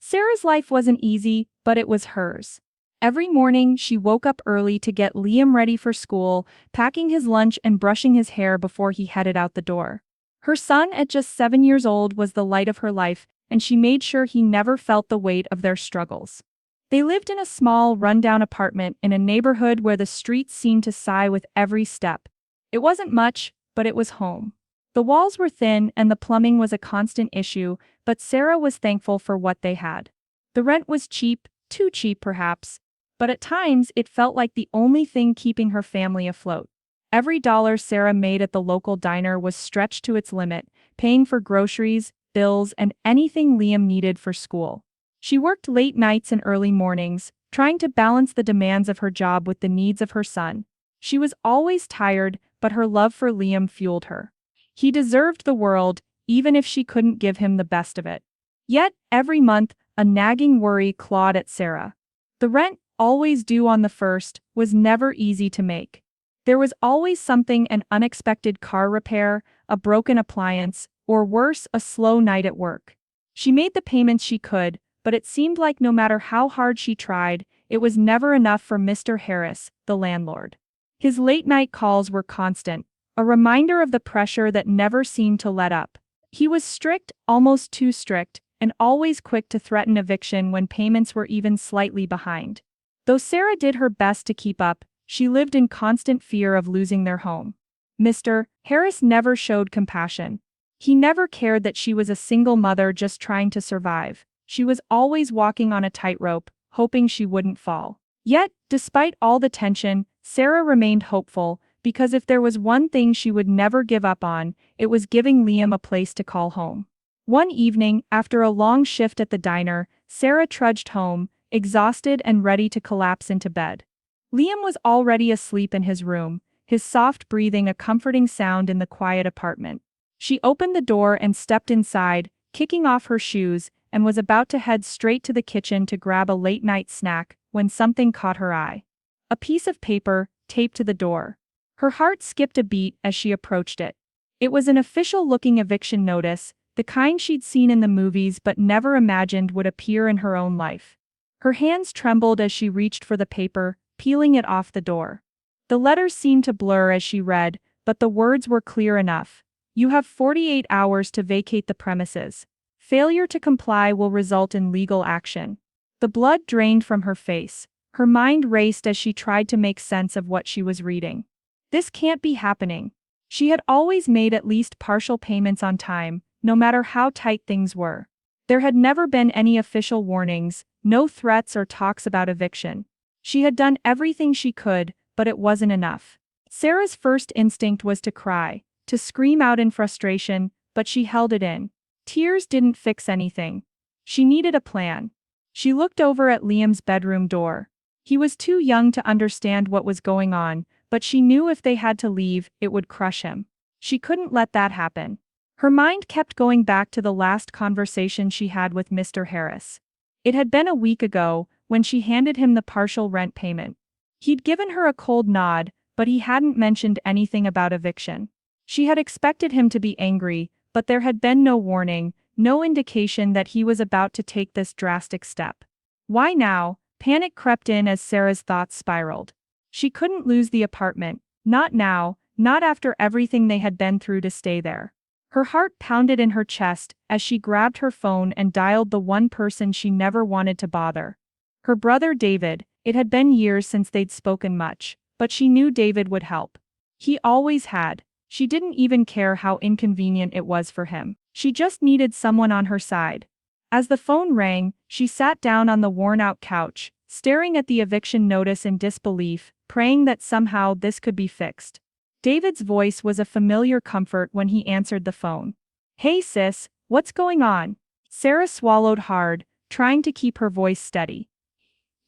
Sarah's life wasn't easy, but it was hers. Every morning, she woke up early to get Liam ready for school, packing his lunch and brushing his hair before he headed out the door. Her son, at just 7 years old, was the light of her life, and she made sure he never felt the weight of their struggles. They lived in a small, rundown apartment in a neighborhood where the streets seemed to sigh with every step. It wasn't much, but it was home. The walls were thin and the plumbing was a constant issue, but Sarah was thankful for what they had. The rent was cheap, too cheap perhaps, but at times it felt like the only thing keeping her family afloat. Every dollar Sarah made at the local diner was stretched to its limit, paying for groceries, bills, and anything Liam needed for school. She worked late nights and early mornings, trying to balance the demands of her job with the needs of her son. She was always tired, but her love for Liam fueled her. He deserved the world, even if she couldn't give him the best of it. Yet, every month, a nagging worry clawed at Sarah. The rent, always due on the first, was never easy to make. There was always something: an unexpected car repair, a broken appliance, or worse, a slow night at work. She made the payments she could, but it seemed like no matter how hard she tried, it was never enough for Mr. Harris, the landlord. His late-night calls were constant, a reminder of the pressure that never seemed to let up. He was strict, almost too strict, and always quick to threaten eviction when payments were even slightly behind. Though Sarah did her best to keep up, she lived in constant fear of losing their home. Mr. Harris never showed compassion. He never cared that she was a single mother just trying to survive. She was always walking on a tightrope, hoping she wouldn't fall. Yet, despite all the tension, Sarah remained hopeful, because if there was one thing she would never give up on, it was giving Liam a place to call home. One evening, after a long shift at the diner, Sarah trudged home, exhausted and ready to collapse into bed. Liam was already asleep in his room, his soft breathing a comforting sound in the quiet apartment. She opened the door and stepped inside, kicking off her shoes, and was about to head straight to the kitchen to grab a late-night snack when something caught her eye. A piece of paper, taped to the door. Her heart skipped a beat as she approached it. It was an official-looking eviction notice, the kind she'd seen in the movies but never imagined would appear in her own life. Her hands trembled as she reached for the paper, peeling it off the door. The letters seemed to blur as she read, but the words were clear enough. You have 48 hours to vacate the premises. Failure to comply will result in legal action. The blood drained from her face. Her mind raced as she tried to make sense of what she was reading. This can't be happening. She had always made at least partial payments on time, no matter how tight things were. There had never been any official warnings, no threats or talks about eviction. She had done everything she could, but it wasn't enough. Sarah's first instinct was to cry, to scream out in frustration, but she held it in. Tears didn't fix anything. She needed a plan. She looked over at Liam's bedroom door. He was too young to understand what was going on, but she knew if they had to leave, it would crush him. She couldn't let that happen. Her mind kept going back to the last conversation she had with Mr. Harris. It had been a week ago, when she handed him the partial rent payment. He'd given her a cold nod, but he hadn't mentioned anything about eviction. She had expected him to be angry, but there had been no warning, no indication that he was about to take this drastic step. Why now? Panic crept in as Sarah's thoughts spiraled. She couldn't lose the apartment, not now, not after everything they had been through to stay there. Her heart pounded in her chest as she grabbed her phone and dialed the one person she never wanted to bother. Her brother David. It had been years since they'd spoken much, but she knew David would help. He always had. She didn't even care how inconvenient it was for him. She just needed someone on her side. As the phone rang, she sat down on the worn-out couch, staring at the eviction notice in disbelief, praying that somehow this could be fixed. David's voice was a familiar comfort when he answered the phone. Hey sis, what's going on? Sarah swallowed hard, trying to keep her voice steady.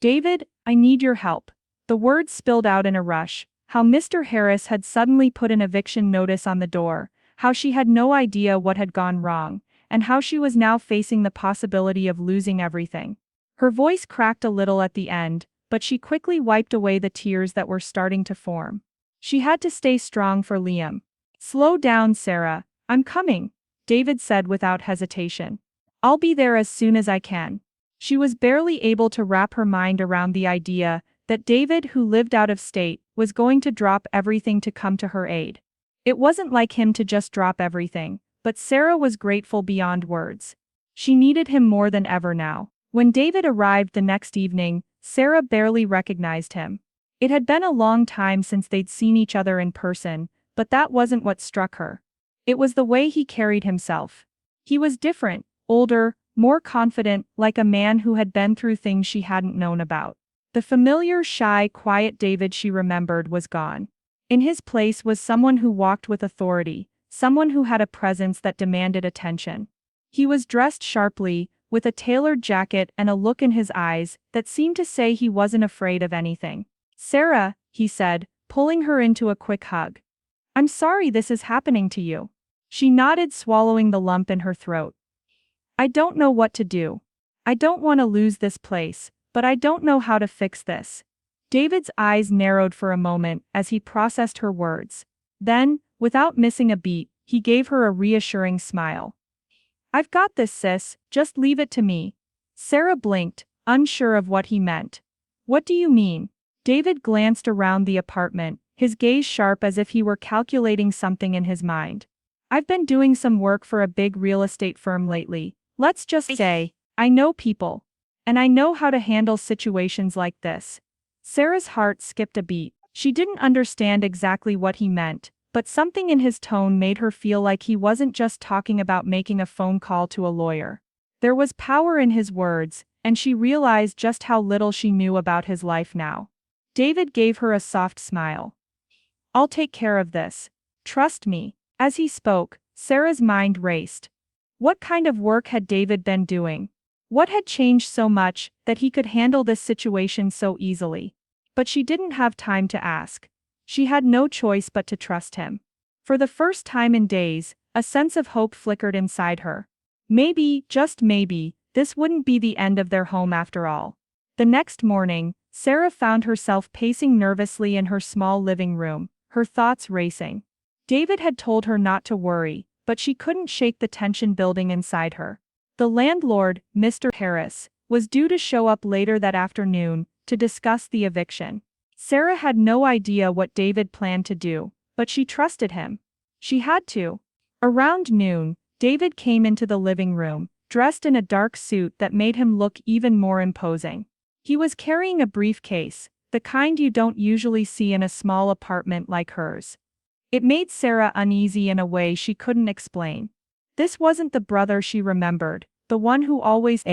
David, I need your help. The words spilled out in a rush. How Mr. Harris had suddenly put an eviction notice on the door, how she had no idea what had gone wrong, and how she was now facing the possibility of losing everything. Her voice cracked a little at the end, but she quickly wiped away the tears that were starting to form. She had to stay strong for Liam. Slow down, Sarah. I'm coming, David said without hesitation. I'll be there as soon as I can. She was barely able to wrap her mind around the idea that David, who lived out of state, was going to drop everything to come to her aid. It wasn't like him to just drop everything, but Sarah was grateful beyond words. She needed him more than ever now. When David arrived the next evening, Sarah barely recognized him. It had been a long time since they'd seen each other in person, but that wasn't what struck her. It was the way he carried himself. He was different, older, more confident, like a man who had been through things she hadn't known about. The familiar, shy, quiet David she remembered was gone. In his place was someone who walked with authority, someone who had a presence that demanded attention. He was dressed sharply, with a tailored jacket and a look in his eyes that seemed to say he wasn't afraid of anything. "Sarah," he said, pulling her into a quick hug. "I'm sorry this is happening to you." She nodded, swallowing the lump in her throat. "I don't know what to do. I don't want to lose this place, but I don't know how to fix this." David's eyes narrowed for a moment as he processed her words. Then, without missing a beat, he gave her a reassuring smile. "I've got this, sis, just leave it to me." Sarah blinked, unsure of what he meant. "What do you mean?" David glanced around the apartment, his gaze sharp as if he were calculating something in his mind. "I've been doing some work for a big real estate firm lately. Let's just say, I know people. And I know how to handle situations like this." Sarah's heart skipped a beat. She didn't understand exactly what he meant, but something in his tone made her feel like he wasn't just talking about making a phone call to a lawyer. There was power in his words, and she realized just how little she knew about his life now. David gave her a soft smile. "I'll take care of this. Trust me." As he spoke, Sarah's mind raced. What kind of work had David been doing? What had changed so much that he could handle this situation so easily? But she didn't have time to ask. She had no choice but to trust him. For the first time in days, a sense of hope flickered inside her. Maybe, just maybe, this wouldn't be the end of their home after all. The next morning, Sarah found herself pacing nervously in her small living room, her thoughts racing. David had told her not to worry, but she couldn't shake the tension building inside her. The landlord, Mr. Harris, was due to show up later that afternoon to discuss the eviction. Sarah had no idea what David planned to do, but she trusted him. She had to. Around noon, David came into the living room, dressed in a dark suit that made him look even more imposing. He was carrying a briefcase, the kind you don't usually see in a small apartment like hers. It made Sarah uneasy in a way she couldn't explain. This wasn't the brother she remembered, the one who always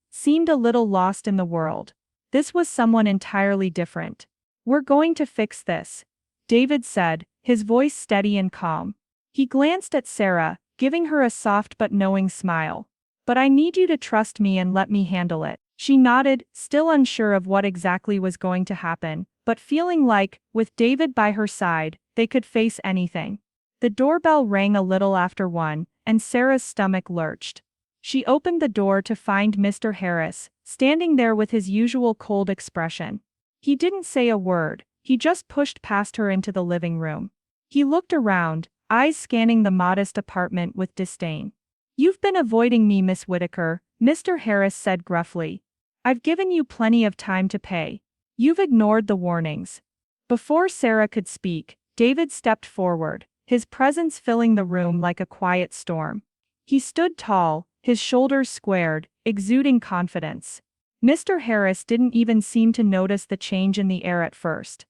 seemed a little lost in the world. This was someone entirely different. "We're going to fix this," David said, his voice steady and calm. He glanced at Sarah, giving her a soft but knowing smile. "But I need you to trust me and let me handle it." She nodded, still unsure of what exactly was going to happen, but feeling like, with David by her side, they could face anything. The doorbell rang a little after 1, and Sarah's stomach lurched. She opened the door to find Mr. Harris, standing there with his usual cold expression. He didn't say a word, he just pushed past her into the living room. He looked around, eyes scanning the modest apartment with disdain. "You've been avoiding me, Miss Whitaker," Mr. Harris said gruffly. "I've given you plenty of time to pay. You've ignored the warnings." Before Sarah could speak, David stepped forward, his presence filling the room like a quiet storm. He stood tall, his shoulders squared, exuding confidence. Mr. Harris didn't even seem to notice the change in the air at first.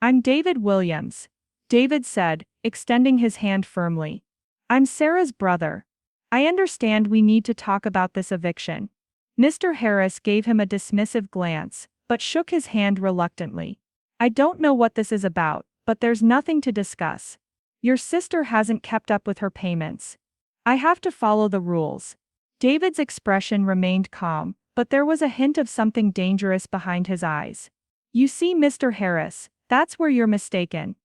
"I'm David Williams," David said, extending his hand firmly. "I'm Sarah's brother. I understand we need to talk about this eviction." Mr. Harris gave him a dismissive glance, but shook his hand reluctantly. "I don't know what this is about, but there's nothing to discuss. Your sister hasn't kept up with her payments. I have to follow the rules." David's expression remained calm, but there was a hint of something dangerous behind his eyes. "You see, Mr. Harris, that's where you're mistaken.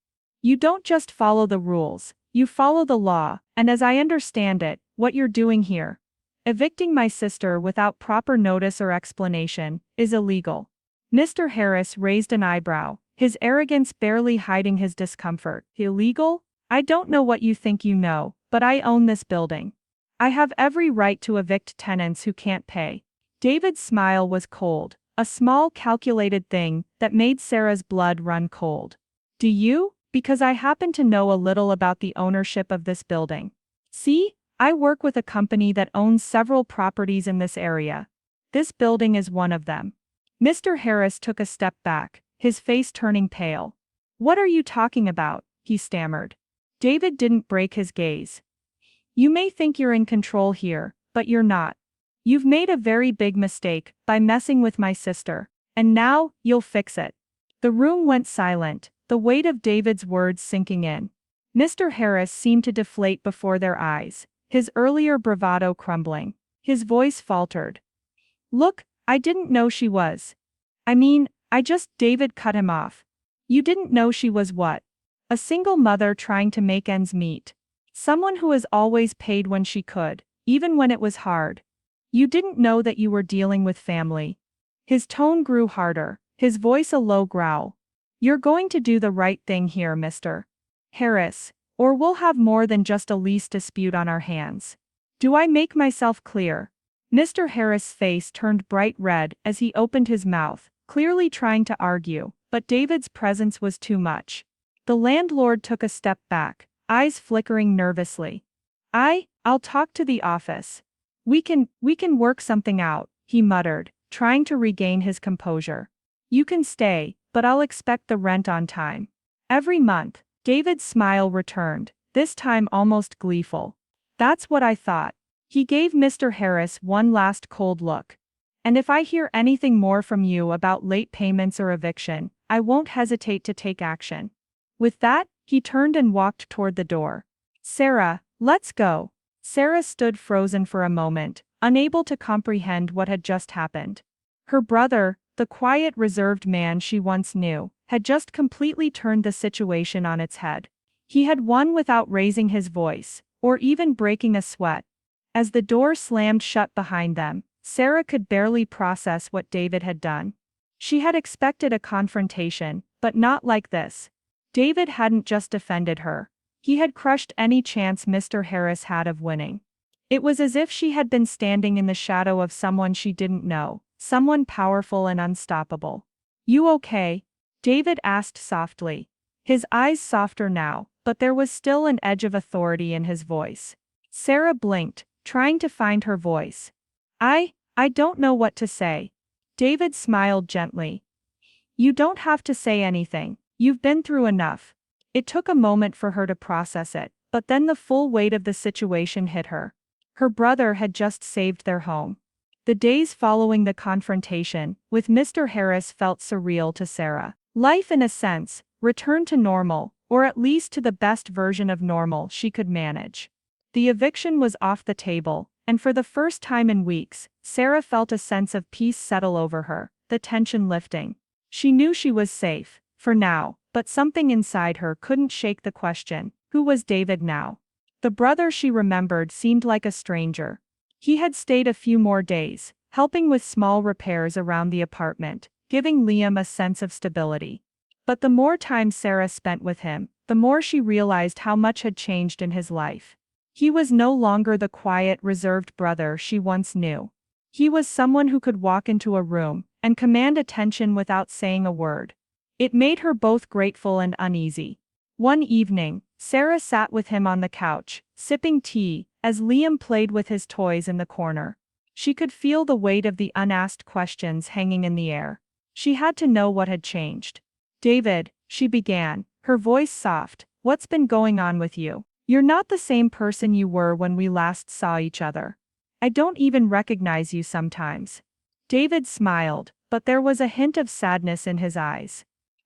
You don't just follow the rules, you follow the law, and as I understand it, what you're doing here, evicting my sister without proper notice or explanation, is illegal." Mr. Harris raised an eyebrow, his arrogance barely hiding his discomfort. "Illegal? I don't know what you think you know, but I own this building. I have every right to evict tenants who can't pay." David's smile was cold, a small calculated thing that made Sarah's blood run cold. Do you? Because I happen to know a little about the ownership of this building. See, I work with a company that owns several properties in this area. This building is one of them. Mr. Harris took a step back, his face turning pale. What are you talking about? He stammered. David didn't break his gaze. You may think you're in control here, but you're not. You've made a very big mistake by messing with my sister, and now, you'll fix it. The room went silent, the weight of David's words sinking in. Mr. Harris seemed to deflate before their eyes, his earlier bravado crumbling. His voice faltered. Look, I didn't know she was. David cut him off. You didn't know she was what? A single mother trying to make ends meet. Someone who has always paid when she could, even when it was hard. You didn't know that you were dealing with family. His tone grew harder, his voice a low growl. You're going to do the right thing here, Mr. Harris, or we'll have more than just a lease dispute on our hands. Do I make myself clear? Mr. Harris' face turned bright red as he opened his mouth, clearly trying to argue, but David's presence was too much. The landlord took a step back, eyes flickering nervously. I'll talk to the office. We can work something out, he muttered, trying to regain his composure. You can stay, but I'll expect the rent on time. Every month. David's smile returned, this time almost gleeful. That's what I thought. He gave Mr. Harris one last cold look. And if I hear anything more from you about late payments or eviction, I won't hesitate to take action. With that, he turned and walked toward the door. Sarah, let's go. Sarah stood frozen for a moment, unable to comprehend what had just happened. Her brother, the quiet, reserved man she once knew, had just completely turned the situation on its head. He had won without raising his voice, or even breaking a sweat. As the door slammed shut behind them, Sarah could barely process what David had done. She had expected a confrontation, but not like this. David hadn't just defended her. He had crushed any chance Mr. Harris had of winning. It was as if she had been standing in the shadow of someone she didn't know, someone powerful and unstoppable. You okay? David asked softly. His eyes softer now, but there was still an edge of authority in his voice. Sarah blinked, trying to find her voice. I don't know what to say. David smiled gently. You don't have to say anything, you've been through enough. It took a moment for her to process it, but then the full weight of the situation hit her. Her brother had just saved their home. The days following the confrontation with Mr. Harris felt surreal to Sarah. Life, in a sense, returned to normal, or at least to the best version of normal she could manage. The eviction was off the table, and for the first time in weeks, Sarah felt a sense of peace settle over her, the tension lifting. She knew she was safe, for now, but something inside her couldn't shake the question, who was David now? The brother she remembered seemed like a stranger. He had stayed a few more days, helping with small repairs around the apartment, giving Liam a sense of stability. But the more time Sarah spent with him, the more she realized how much had changed in his life. He was no longer the quiet, reserved brother she once knew. He was someone who could walk into a room and command attention without saying a word. It made her both grateful and uneasy. One evening, Sarah sat with him on the couch, sipping tea, as Liam played with his toys in the corner. She could feel the weight of the unasked questions hanging in the air. She had to know what had changed. David, she began, her voice soft, what's been going on with you? You're not the same person you were when we last saw each other. I don't even recognize you sometimes. David smiled, but there was a hint of sadness in his eyes.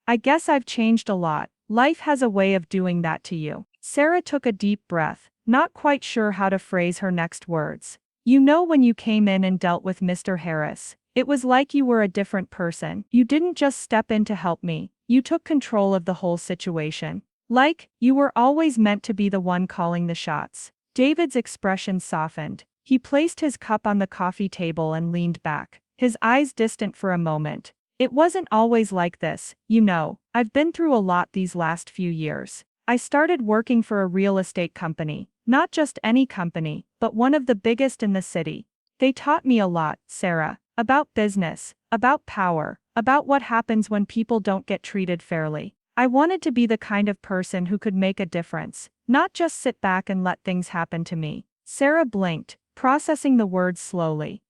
I guess I've changed a lot. Life has a way of doing that to you. Sarah took a deep breath, not quite sure how to phrase her next words. You know, when you came in and dealt with Mr. Harris, it was like you were a different person. You didn't just step in to help me, you took control of the whole situation. Like, you were always meant to be the one calling the shots. David's expression softened. He placed his cup on the coffee table and leaned back, his eyes distant for a moment. It wasn't always like this, you know. I've been through a lot these last few years. I started working for a real estate company, not just any company, but one of the biggest in the city. They taught me a lot, Sarah. About business, about power, about what happens when people don't get treated fairly. I wanted to be the kind of person who could make a difference, not just sit back and let things happen to me. Sarah blinked, processing the words slowly.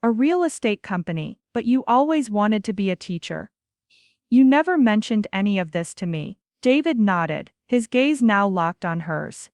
A real estate company, but you always wanted to be a teacher. You never mentioned any of this to me. David nodded, his gaze now locked on hers.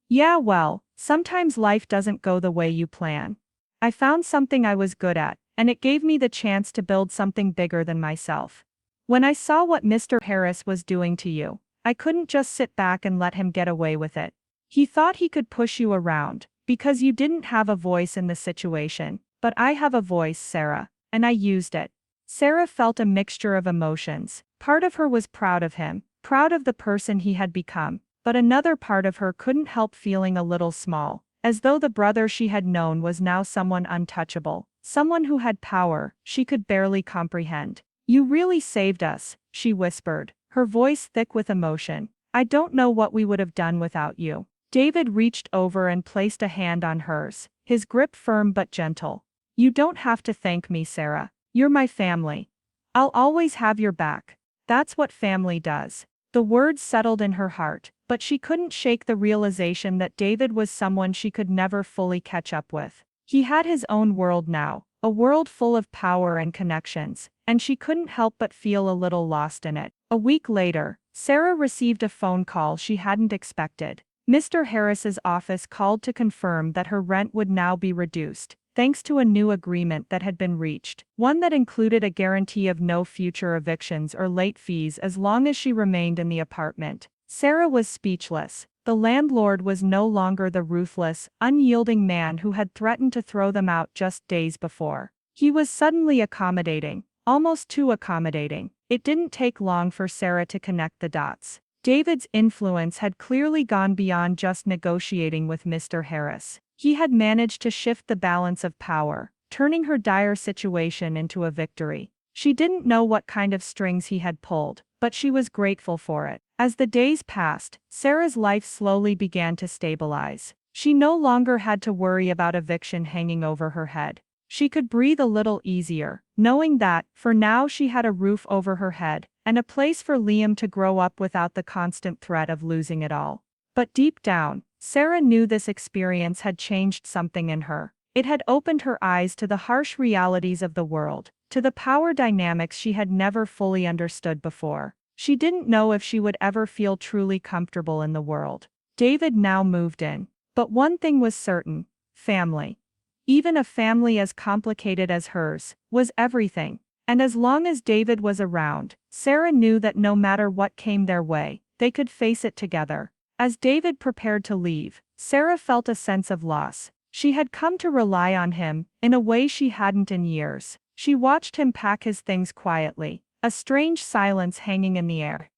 Yeah, well, sometimes life doesn't go the way you plan. I found something I was good at, and it gave me the chance to build something bigger than myself. When I saw what Mr. Harris was doing to you, I couldn't just sit back and let him get away with it. He thought he could push you around, because you didn't have a voice in the situation. But I have a voice, Sarah, and I used it. Sarah felt a mixture of emotions. Part of her was proud of him, proud of the person he had become, but another part of her couldn't help feeling a little small, as though the brother she had known was now someone untouchable, someone who had power she could barely comprehend. You really saved us, she whispered, her voice thick with emotion. I don't know what we would have done without you. David reached over and placed a hand on hers, his grip firm but gentle. You don't have to thank me, Sarah. You're my family. I'll always have your back. That's what family does. The words settled in her heart, but she couldn't shake the realization that David was someone she could never fully catch up with. He had his own world now, a world full of power and connections, and she couldn't help but feel a little lost in it. A week later, Sarah received a phone call she hadn't expected. Mr. Harris's office called to confirm that her rent would now be reduced, thanks to a new agreement that had been reached, one that included a guarantee of no future evictions or late fees as long as she remained in the apartment. Sarah was speechless. The landlord was no longer the ruthless, unyielding man who had threatened to throw them out just days before. He was suddenly accommodating, almost too accommodating. It didn't take long for Sarah to connect the dots. David's influence had clearly gone beyond just negotiating with Mr. Harris. He had managed to shift the balance of power, turning her dire situation into a victory. She didn't know what kind of strings he had pulled, but she was grateful for it. As the days passed, Sarah's life slowly began to stabilize. She no longer had to worry about eviction hanging over her head. She could breathe a little easier, knowing that, for now, she had a roof over her head, and a place for Liam to grow up without the constant threat of losing it all. But deep down, Sarah knew this experience had changed something in her. It had opened her eyes to the harsh realities of the world, to the power dynamics she had never fully understood before. She didn't know if she would ever feel truly comfortable in the world. David now moved in. But one thing was certain: family. Even a family as complicated as hers was everything. And as long as David was around, Sarah knew that no matter what came their way, they could face it together. As David prepared to leave, Sarah felt a sense of loss. She had come to rely on him in a way she hadn't in years. She watched him pack his things quietly, a strange silence hanging in the air.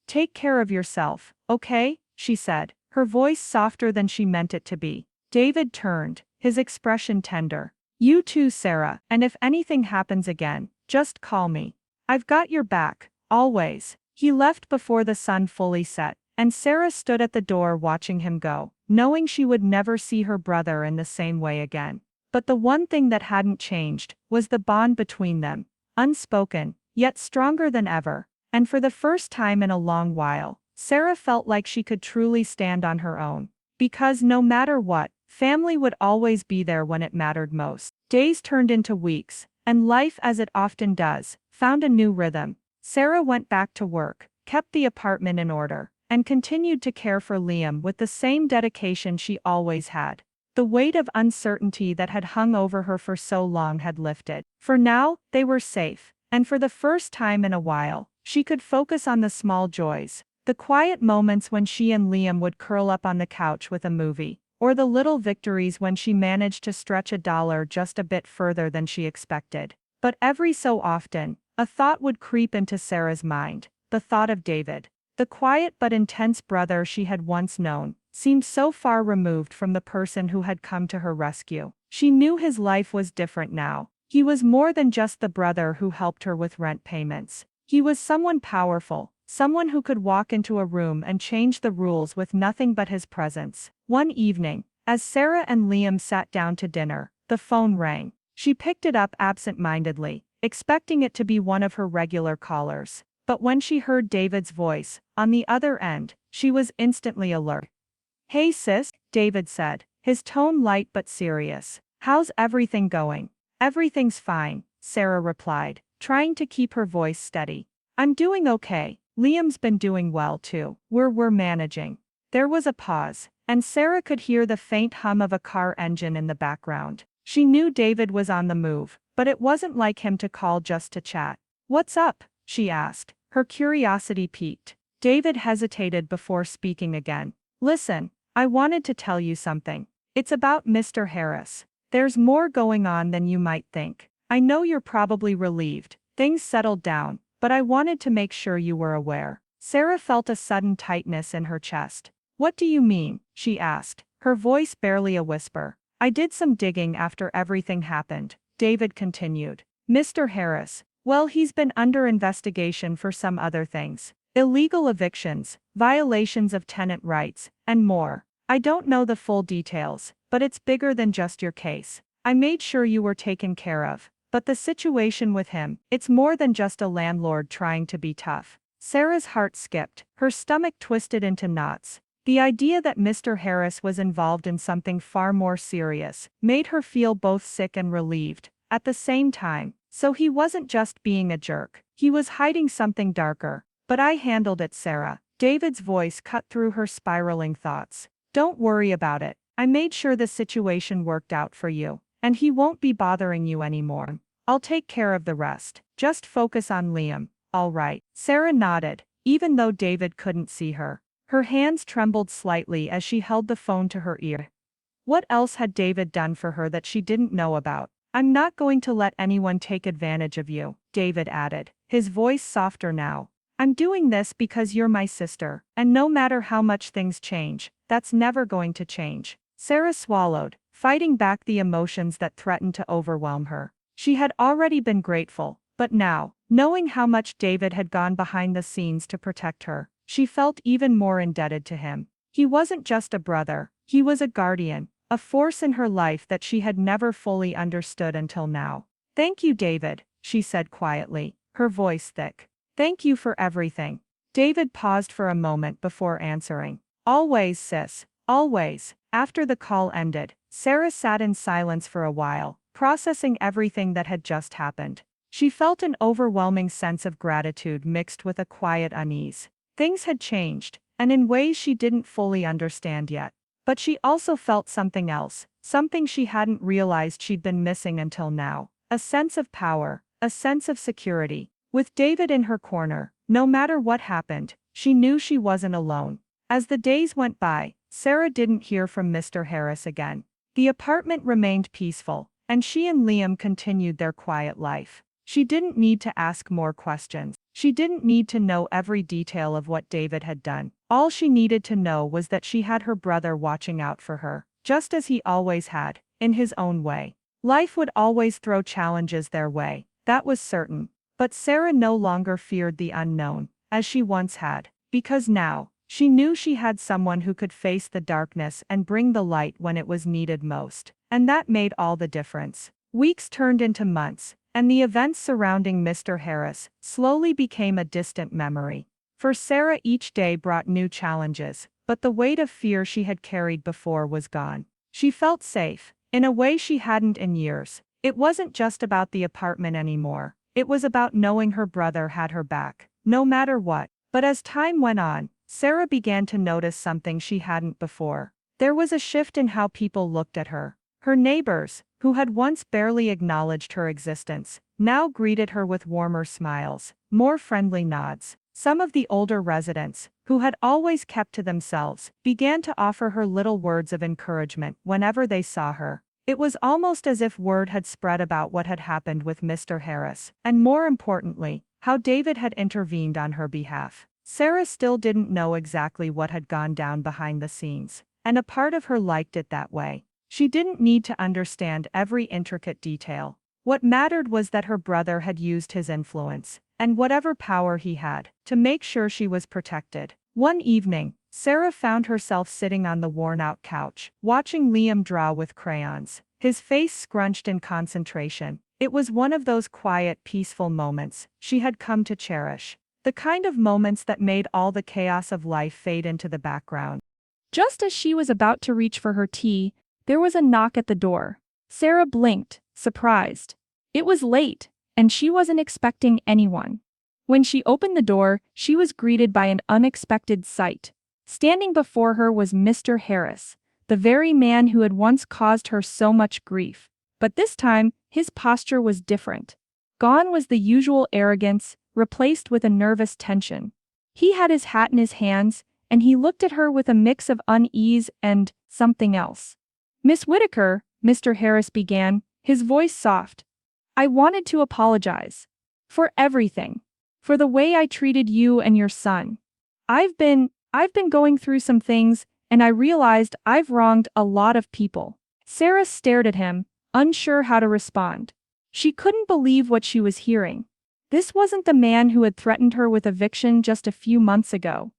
Take care of yourself, okay? She said, her voice softer than she meant it to be. David turned, his expression tender. You too, Sarah, and if anything happens again, just call me. I've got your back, always. He left before the sun fully set, and Sarah stood at the door watching him go, knowing she would never see her brother in the same way again. But the one thing that hadn't changed was the bond between them, unspoken, yet stronger than ever. And for the first time in a long while, Sarah felt like she could truly stand on her own. Because no matter what, family would always be there when it mattered most. Days turned into weeks, and life, as it often does, found a new rhythm. Sarah went back to work, kept the apartment in order, and continued to care for Liam with the same dedication she always had. The weight of uncertainty that had hung over her for so long had lifted. For now, they were safe, and for the first time in a while, she could focus on the small joys, the quiet moments when she and Liam would curl up on the couch with a movie, or the little victories when she managed to stretch $1 just a bit further than she expected. But every so often, a thought would creep into Sarah's mind, the thought of David. The quiet but intense brother she had once known seemed so far removed from the person who had come to her rescue. She knew his life was different now. He was more than just the brother who helped her with rent payments. He was someone powerful, someone who could walk into a room and change the rules with nothing but his presence. One evening, as Sarah and Liam sat down to dinner, the phone rang. She picked it up absent-mindedly, expecting it to be one of her regular callers. But when she heard David's voice, on the other end, she was instantly alert. "Hey sis," David said, his tone light but serious. "How's everything going?" "Everything's fine," Sarah replied, trying to keep her voice steady. "I'm doing okay. Liam's been doing well too. We're managing." There was a pause, and Sarah could hear the faint hum of a car engine in the background. She knew David was on the move, but it wasn't like him to call just to chat. "What's up?" she asked, her curiosity piqued. David hesitated before speaking again. "Listen, I wanted to tell you something. It's about Mr. Harris. There's more going on than you might think. I know you're probably relieved. Things settled down, but I wanted to make sure you were aware." Sarah felt a sudden tightness in her chest. "What do you mean?" she asked, her voice barely a whisper. "I did some digging after everything happened," David continued. "Mr. Harris, well, he's been under investigation for some other things. Illegal evictions, violations of tenant rights, and more. I don't know the full details, but it's bigger than just your case. I made sure you were taken care of. But the situation with him, it's more than just a landlord trying to be tough." Sarah's heart skipped, her stomach twisted into knots. The idea that Mr. Harris was involved in something far more serious made her feel both sick and relieved at the same time. So he wasn't just being a jerk, he was hiding something darker. "But I handled it, Sarah." David's voice cut through her spiraling thoughts. "Don't worry about it. I made sure the situation worked out for you, and he won't be bothering you anymore. I'll take care of the rest. Just focus on Liam, all right?" Sarah nodded, even though David couldn't see her. Her hands trembled slightly as she held the phone to her ear. What else had David done for her that she didn't know about? "I'm not going to let anyone take advantage of you," David added, his voice softer now. "I'm doing this because you're my sister, and no matter how much things change, that's never going to change." Sarah swallowed, fighting back the emotions that threatened to overwhelm her. She had already been grateful, but now, knowing how much David had gone behind the scenes to protect her, she felt even more indebted to him. He wasn't just a brother, he was a guardian, a force in her life that she had never fully understood until now. "Thank you, David," she said quietly, her voice thick. "Thank you for everything." David paused for a moment before answering. "Always, sis, always." After the call ended, Sarah sat in silence for a while, processing everything that had just happened. She felt an overwhelming sense of gratitude mixed with a quiet unease. Things had changed, and in ways she didn't fully understand yet. But she also felt something else, something she hadn't realized she'd been missing until now. A sense of power, a sense of security. With David in her corner, no matter what happened, she knew she wasn't alone. As the days went by, Sarah didn't hear from Mr. Harris again. The apartment remained peaceful, and she and Liam continued their quiet life. She didn't need to ask more questions. She didn't need to know every detail of what David had done. All she needed to know was that she had her brother watching out for her, just as he always had, in his own way. Life would always throw challenges their way, that was certain. But Sarah no longer feared the unknown, as she once had, because now, she knew she had someone who could face the darkness and bring the light when it was needed most. And that made all the difference. Weeks turned into months, and the events surrounding Mr. Harris slowly became a distant memory. For Sarah, each day brought new challenges, but the weight of fear she had carried before was gone. She felt safe, in a way she hadn't in years. It wasn't just about the apartment anymore. It was about knowing her brother had her back, no matter what. But as time went on, Sarah began to notice something she hadn't before. There was a shift in how people looked at her. Her neighbors, who had once barely acknowledged her existence, now greeted her with warmer smiles, more friendly nods. Some of the older residents, who had always kept to themselves, began to offer her little words of encouragement whenever they saw her. It was almost as if word had spread about what had happened with Mr. Harris, and more importantly, how David had intervened on her behalf. Sarah still didn't know exactly what had gone down behind the scenes, and a part of her liked it that way. She didn't need to understand every intricate detail. What mattered was that her brother had used his influence, and whatever power he had, to make sure she was protected. One evening, Sarah found herself sitting on the worn-out couch, watching Liam draw with crayons. his face scrunched in concentration. It was one of those quiet, peaceful moments she had come to cherish. The kind of moments that made all the chaos of life fade into the background. Just as she was about to reach for her tea, there was a knock at the door. Sarah blinked, surprised. It was late, and she wasn't expecting anyone. When she opened the door, she was greeted by an unexpected sight. Standing before her was Mr. Harris, the very man who had once caused her so much grief. But this time, his posture was different. Gone was the usual arrogance, replaced with a nervous tension. He had his hat in his hands, and he looked at her with a mix of unease and something else. "Miss Whittaker," Mr. Harris began, his voice soft. "I wanted to apologize. For everything. For the way I treated you and your son. I've been going through some things, and I realized I've wronged a lot of people." Sarah stared at him, unsure how to respond. She couldn't believe what she was hearing. This wasn't the man who had threatened her with eviction just a few months ago.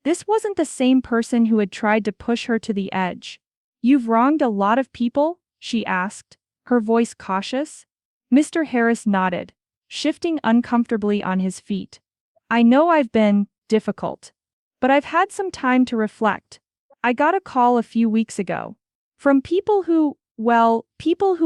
This wasn't the same person who had tried to push her to the edge. "You've wronged a lot of people?" she asked, her voice cautious. Mr. Harris nodded, shifting uncomfortably on his feet. "I know I've been difficult. But I've had some time to reflect. I got a call a few weeks ago. From people who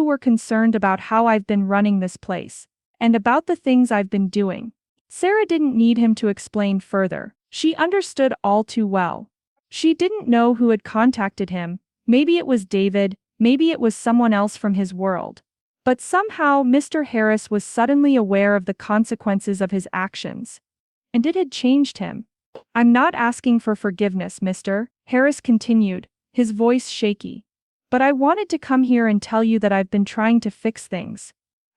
were concerned about how I've been running this place. And about the things I've been doing." Sarah didn't need him to explain further. She understood all too well. She didn't know who had contacted him. Maybe it was David, maybe it was someone else from his world. But somehow Mr. Harris was suddenly aware of the consequences of his actions. And it had changed him. "I'm not asking for forgiveness, Mr. Harris continued, his voice shaky. "But I wanted to come here and tell you that I've been trying to fix things.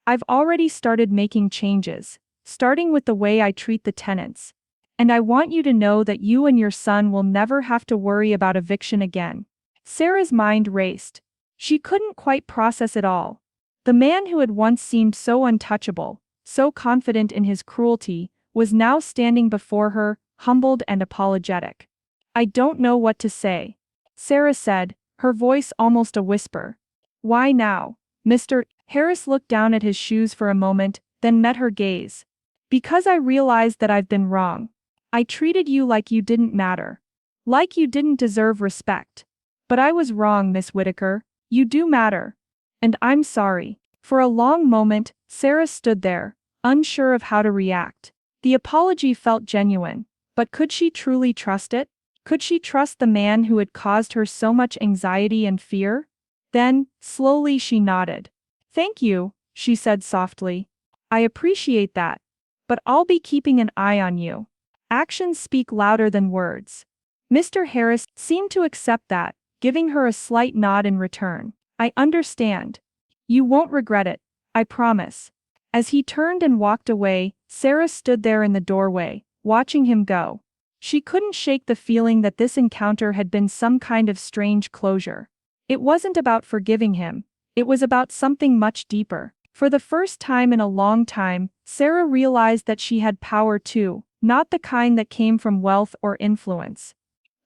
I've already started making changes, starting with the way I treat the tenants. And I want you to know that you and your son will never have to worry about eviction again." Sarah's mind raced. She couldn't quite process it all. The man who had once seemed so untouchable, so confident in his cruelty, was now standing before her, humbled and apologetic. "I don't know what to say," Sarah said, her voice almost a whisper. "Why now?" Mr. Harris looked down at his shoes for a moment, then met her gaze. "Because I realized that I've been wrong. I treated you like you didn't matter. Like you didn't deserve respect. But I was wrong, Miss Whittaker. You do matter. And I'm sorry." For a long moment, Sarah stood there, unsure of how to react. The apology felt genuine, but could she truly trust it? Could she trust the man who had caused her so much anxiety and fear? Then, slowly she nodded. "Thank you," she said softly. "I appreciate that. But I'll be keeping an eye on you. Actions speak louder than words." Mr. Harris seemed to accept that, giving her a slight nod in return. "I understand. You won't regret it, I promise." As he turned and walked away, Sarah stood there in the doorway, watching him go. She couldn't shake the feeling that this encounter had been some kind of strange closure. It wasn't about forgiving him. It was about something much deeper. For the first time in a long time, Sarah realized that she had power too, not the kind that came from wealth or influence,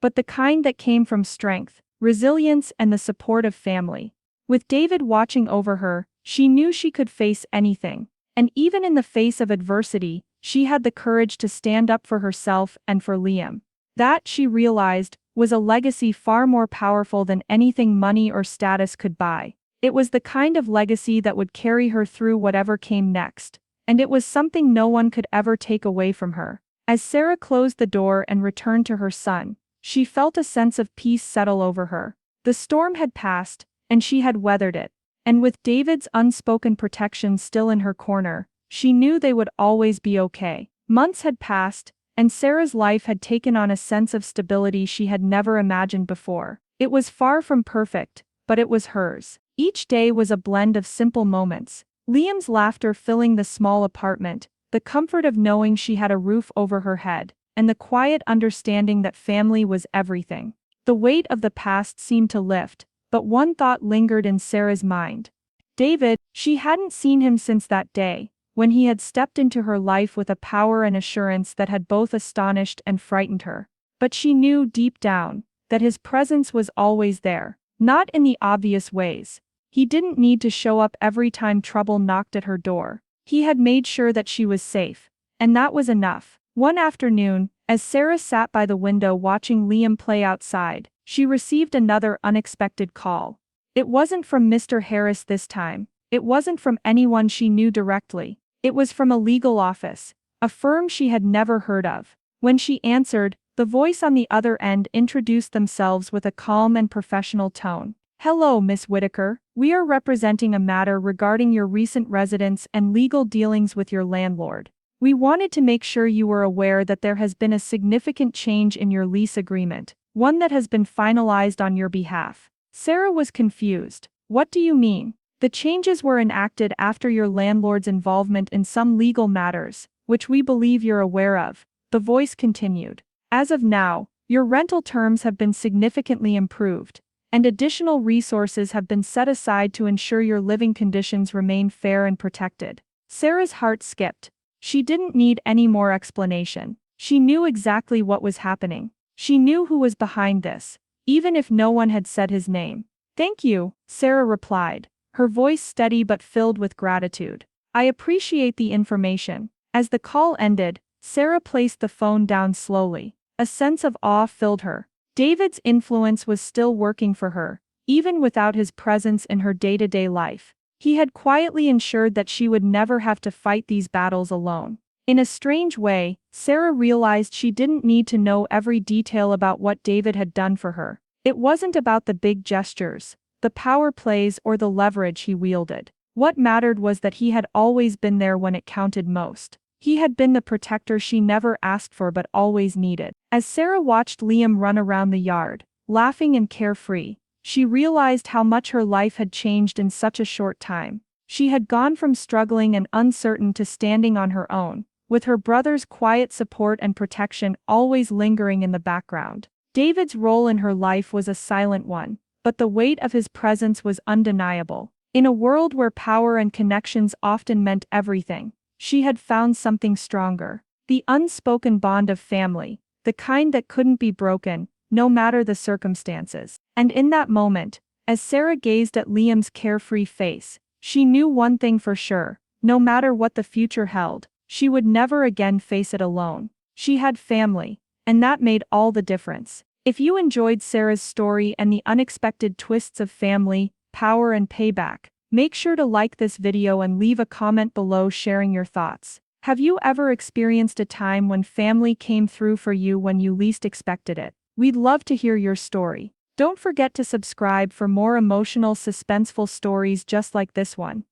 but the kind that came from strength, resilience, and the support of family. With David watching over her, she knew she could face anything. And even in the face of adversity, she had the courage to stand up for herself and for Liam. That, she realized, was a legacy far more powerful than anything money or status could buy. It was the kind of legacy that would carry her through whatever came next, and it was something no one could ever take away from her. As Sarah closed the door and returned to her son, she felt a sense of peace settle over her. The storm had passed, and she had weathered it. And with David's unspoken protection still in her corner, she knew they would always be okay. Months had passed, and Sarah's life had taken on a sense of stability she had never imagined before. It was far from perfect, but it was hers. Each day was a blend of simple moments. Liam's laughter filling the small apartment, the comfort of knowing she had a roof over her head, and the quiet understanding that family was everything. The weight of the past seemed to lift, but one thought lingered in Sarah's mind. David, she hadn't seen him since that day, when he had stepped into her life with a power and assurance that had both astonished and frightened her. But she knew deep down that his presence was always there, not in the obvious ways, He didn't need to show up every time trouble knocked at her door. He had made sure that she was safe. And that was enough. One afternoon, as Sarah sat by the window watching Liam play outside, she received another unexpected call. It wasn't from Mr. Harris this time. It wasn't from anyone she knew directly. It was from a legal office, a firm she had never heard of. When she answered, the voice on the other end introduced themselves with a calm and professional tone. "Hello, Miss Whitaker. We are representing a matter regarding your recent residence and legal dealings with your landlord. We wanted to make sure you were aware that there has been a significant change in your lease agreement, one that has been finalized on your behalf." Sarah was confused. "What do you mean?" "The changes were enacted after your landlord's involvement in some legal matters, which we believe you're aware of," the voice continued. "As of now, your rental terms have been significantly improved, and additional resources have been set aside to ensure your living conditions remain fair and protected." Sarah's heart skipped. She didn't need any more explanation. She knew exactly what was happening. She knew who was behind this, even if no one had said his name. "Thank you," Sarah replied, her voice steady but filled with gratitude. "I appreciate the information." As the call ended, Sarah placed the phone down slowly. A sense of awe filled her. David's influence was still working for her, even without his presence in her day-to-day life. He had quietly ensured that she would never have to fight these battles alone. In a strange way, Sarah realized she didn't need to know every detail about what David had done for her. It wasn't about the big gestures, the power plays, or the leverage he wielded. What mattered was that he had always been there when it counted most. He had been the protector she never asked for but always needed. As Sarah watched Liam run around the yard, laughing and carefree, she realized how much her life had changed in such a short time. She had gone from struggling and uncertain to standing on her own, with her brother's quiet support and protection always lingering in the background. David's role in her life was a silent one, but the weight of his presence was undeniable. In a world where power and connections often meant everything, she had found something stronger. The unspoken bond of family, the kind that couldn't be broken, no matter the circumstances. And in that moment, as Sarah gazed at Liam's carefree face, she knew one thing for sure: no matter what the future held, she would never again face it alone. She had family, and that made all the difference. If you enjoyed Sarah's story and the unexpected twists of family, power, and payback, make sure to like this video and leave a comment below sharing your thoughts. Have you ever experienced a time when family came through for you when you least expected it? We'd love to hear your story. Don't forget to subscribe for more emotional, suspenseful stories just like this one.